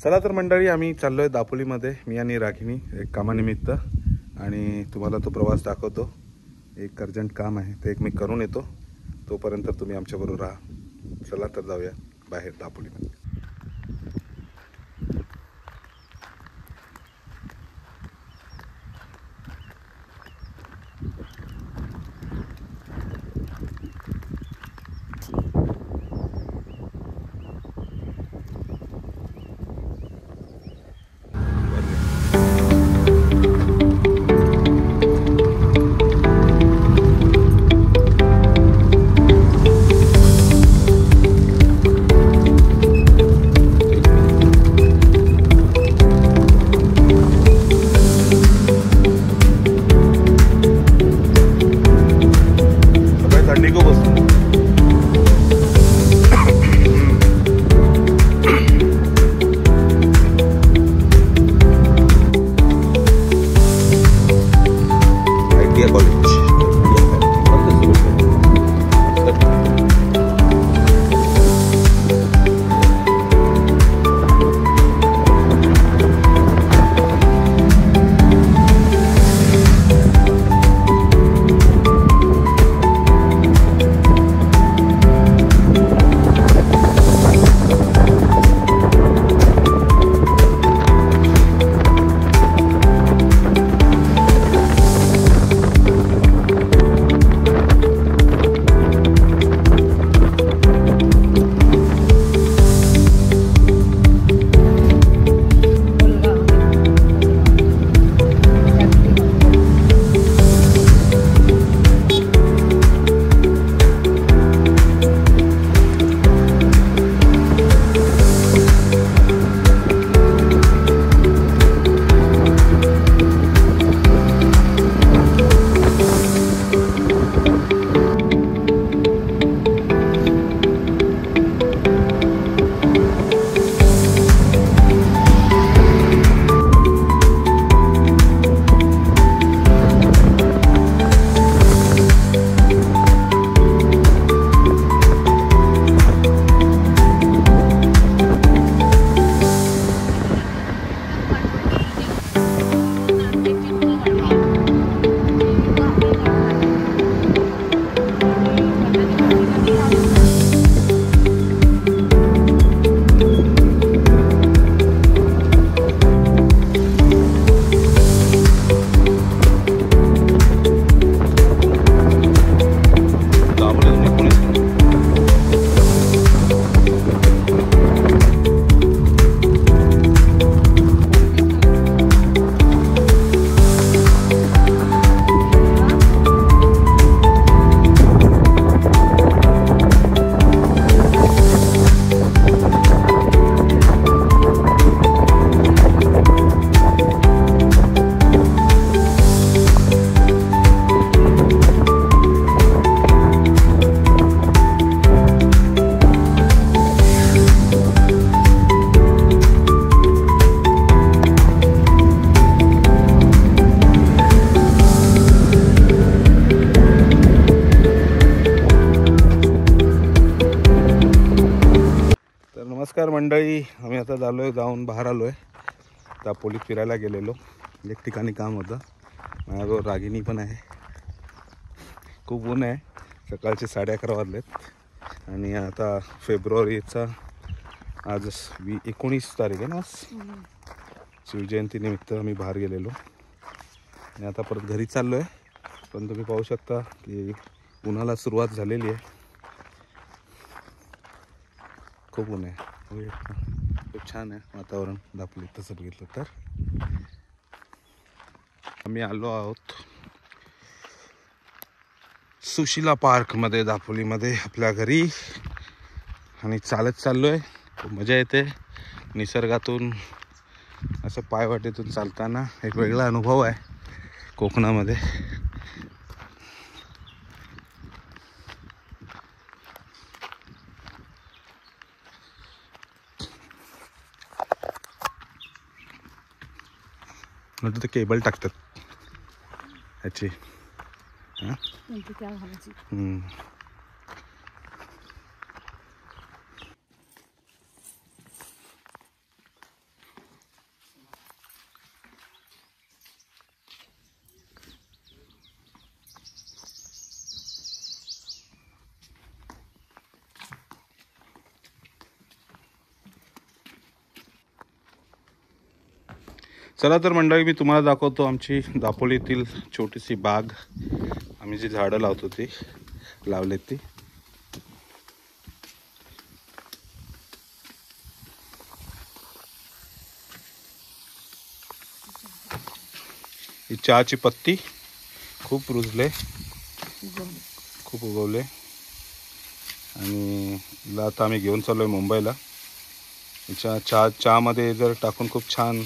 चला तर मंडळी, आम्ही चाललोय दापोलीमध्ये, मी आणि राखिनी एक कामानिमित्त, आणि तुम्हाला तो प्रवास दाखवतो. एक अर्जंट काम आहे, ते एक मी करून येतो. तोपर्यंत तुम्ही आमच्याबरोबर राहा. चला तर जाऊया बाहेर दापोलीमध्ये. नमस्कार मंडळी, आम्ही आता जाऊन बाहेर आलो आहे. दापोलीत फिरायला गेलेलो, एक ठिकाणी काम होतं. माझ्याबरोबर रागिनी पण आहे. खूप ऊन आहे, सकाळचे 11:30 वाजलेत आणि आता फेब्रुवारीचा आज 19 तारीख आहे ना. शिवजयंतीनिमित्त आम्ही बाहेर गेलेलो आणि आता परत घरी चाललो आहे. पण तुम्ही पाहू शकता की उन्हाला सुरुवात झालेली आहे. खूप ऊन आहे, खूप छान आहे वातावरण दापोलीत तसं बघितलं तर. आम्ही आलो आहोत सुशीला पार्कमध्ये दापोलीमध्ये आपल्या घरी, आणि चालत चाललो आहे. खूप मजा येते निसर्गातून असं पायवाटेतून चालताना. एक वेगळा अनुभव आहे कोकणामध्ये. नंतर ते केबल टाकतात ह्याची. चला तर मंडळी, मी तुम्हाला दाखवतो आमची दापोलीतील छोटीशी बाग. आम्ही जी झाडं लावतो ती लावलेत ती. ही चहाची पत्ती खूप रुजले, खूप उगवले आणि हिला आता आम्ही घेऊन चाललो आहे मुंबईला. हिच्या चहामध्ये जर टाकून खूप छान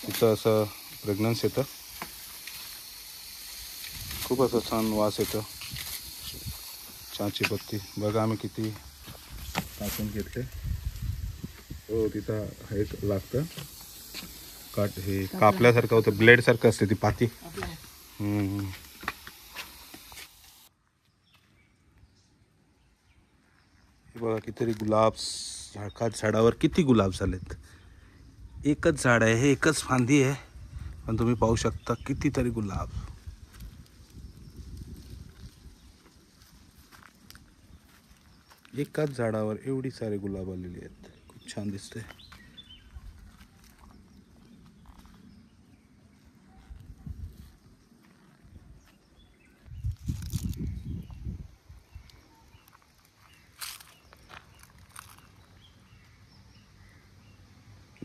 तिचं असं फ्रेग्रन्स येतं, खूप असं छान वास येतं चहाची पत्ती. बघा आम्ही किती टाकून घेतले. हो, तिथं हे लागतं काट, हे कापल्यासारखं होतं, ब्लेडसारखं असते ती पाती. बघा कितीतरी गुलाब, झाडावर किती गुलाब झालेत. एकच झाड आहे, हे एकच फांदी आहे, पण तुम्ही पाहू शकता कितीतरी गुलाब. एकाच झाडावर एवढी सारे गुलाब आलेली आहेत. खूप छान दिसते.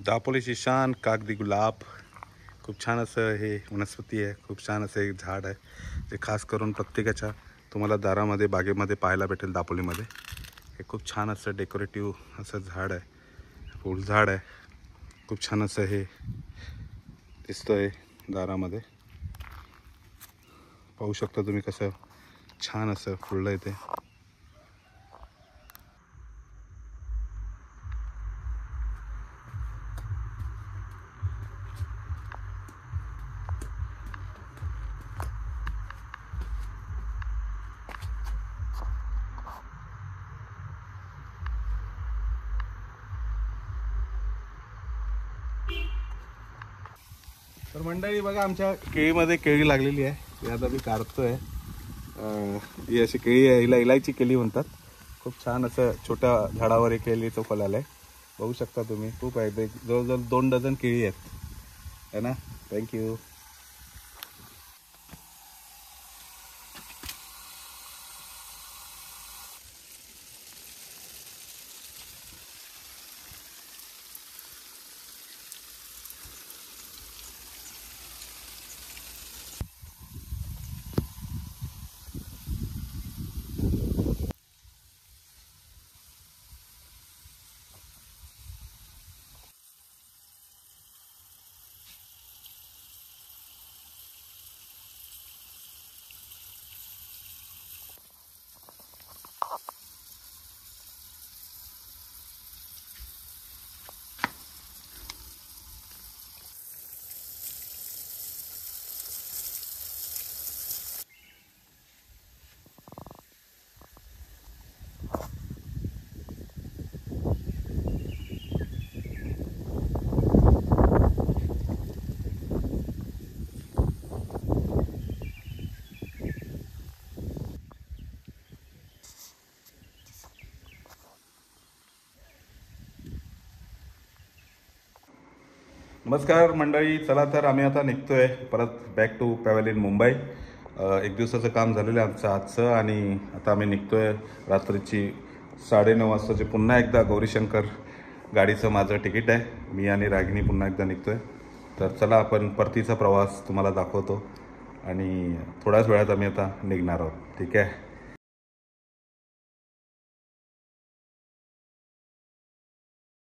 दापोलीची शान कागदी गुलाब. खूप छान असं हे वनस्पती आहे, खूप छान असं एक झाड आहे. ते खास करून प्रत्येकाच्या तुम्हाला दारामध्ये, बागेमध्ये पाहायला भेटेल दापोलीमध्ये. हे खूप छान असं डेकोरेटिव्ह असं झाड आहे, फुलझाड आहे. खूप छान असं हे दिसतंय दारामध्ये. पाहू शकता तुम्ही कसं छान असं फुललं आहे ते. तर मंडळी बघा, आमच्या केळीमध्ये केळी लागलेली आहे. ती आता मी काढतोय. ही अशी केळी आहे, हिला इलायची केळी म्हणतात. खूप छान असं छोट्या झाडावर एक केळीचं फळ आलं आहे. बघू शकता तुम्ही, खूप आहे. जवळजवळ 2 डझन केळी आहेत, है ना. थँक्यू. नमस्कार मंडळी, चला तर आम्ही आता निघतोय परत बॅक टू पॅव्हेलियन मुंबई. 1 दिवसाचं काम झालेलं आहे आमचं आजचं आणि आता आम्ही निघतोय रात्रीची 9:30 वाजताचे. पुन्हा एकदा गौरीशंकर गाडीचं माझं तिकीट आहे. मी आणि रागिनी पुन्हा एकदा निघतोय. तर चला आपण परतीचा प्रवास तुम्हाला दाखवतो आणि थोड्याच वेळात आम्ही आता निघणार आहोत. ठीक आहे.